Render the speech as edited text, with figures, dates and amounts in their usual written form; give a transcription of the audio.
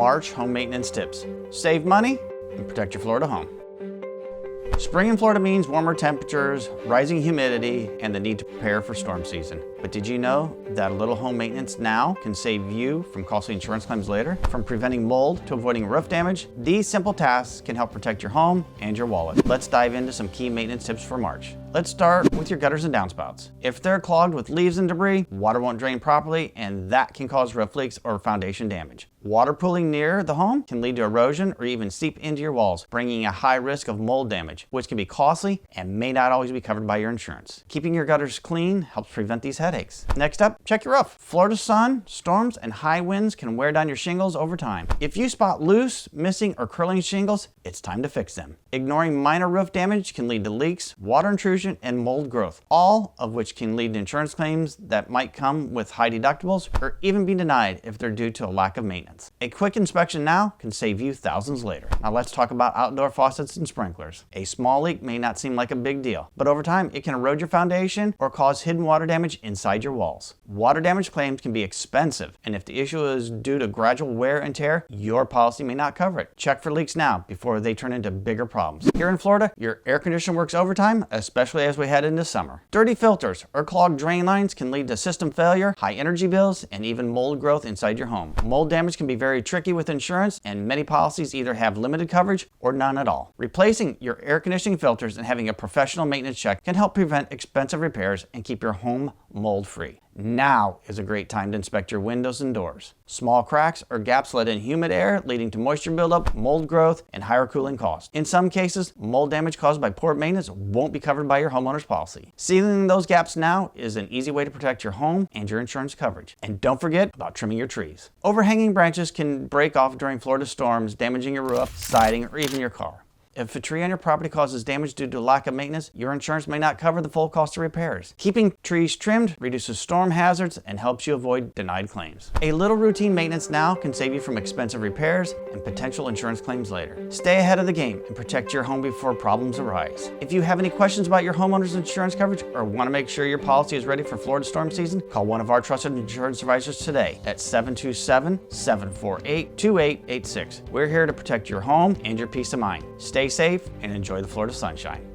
March home maintenance tips. Save money and protect your Florida home. Spring in Florida means warmer temperatures, rising humidity, and the need to prepare for storm season. But did you know that a little home maintenance now can save you from costly insurance claims later? From preventing mold to avoiding roof damage, these simple tasks can help protect your home and your wallet. Let's dive into some key maintenance tips for March. Let's start with your gutters and downspouts. If they're clogged with leaves and debris, water won't drain properly, and that can cause roof leaks or foundation damage. Water pooling near the home can lead to erosion or even seep into your walls, bringing a high risk of mold damage, which can be costly and may not always be covered by your insurance. Keeping your gutters clean helps prevent these headaches. Next up, check your roof. Florida sun, storms, and high winds can wear down your shingles over time. If you spot loose, missing, or curling shingles, it's time to fix them. Ignoring minor roof damage can lead to leaks, water intrusion, and mold growth, all of which can lead to insurance claims that might come with high deductibles or even be denied if they're due to a lack of maintenance. A quick inspection now can save you thousands later. Now let's talk about outdoor faucets and sprinklers. A small leak may not seem like a big deal, but over time it can erode your foundation or cause hidden water damage inside your walls. Water damage claims can be expensive, and if the issue is due to gradual wear and tear, your policy may not cover it. Check for leaks now before they turn into bigger problems. Here in Florida, your air conditioner works overtime, especially as we head into summer. Dirty filters or clogged drain lines can lead to system failure, high energy bills, and even mold growth inside your home. Mold damage can be very tricky with insurance, and many policies either have limited coverage or none at all. Replacing your air conditioning filters and having a professional maintenance check can help prevent expensive repairs and keep your home mold-free. Now is a great time to inspect your windows and doors. Small cracks or gaps let in humid air, leading to moisture buildup, mold growth, and higher cooling costs. In some cases, mold damage caused by poor maintenance won't be covered by your homeowner's policy. Sealing those gaps now is an easy way to protect your home and your insurance coverage. And don't forget about trimming your trees. Overhanging branches can break off during Florida storms, damaging your roof, siding, or even your car. If a tree on your property causes damage due to lack of maintenance, your insurance may not cover the full cost of repairs. Keeping trees trimmed reduces storm hazards and helps you avoid denied claims. A little routine maintenance now can save you from expensive repairs and potential insurance claims later. Stay ahead of the game and protect your home before problems arise. If you have any questions about your homeowner's insurance coverage or want to make sure your policy is ready for Florida storm season, call one of our trusted insurance advisors today at 727-748-2886. We're here to protect your home and your peace of mind. Stay safe and enjoy the Florida sunshine.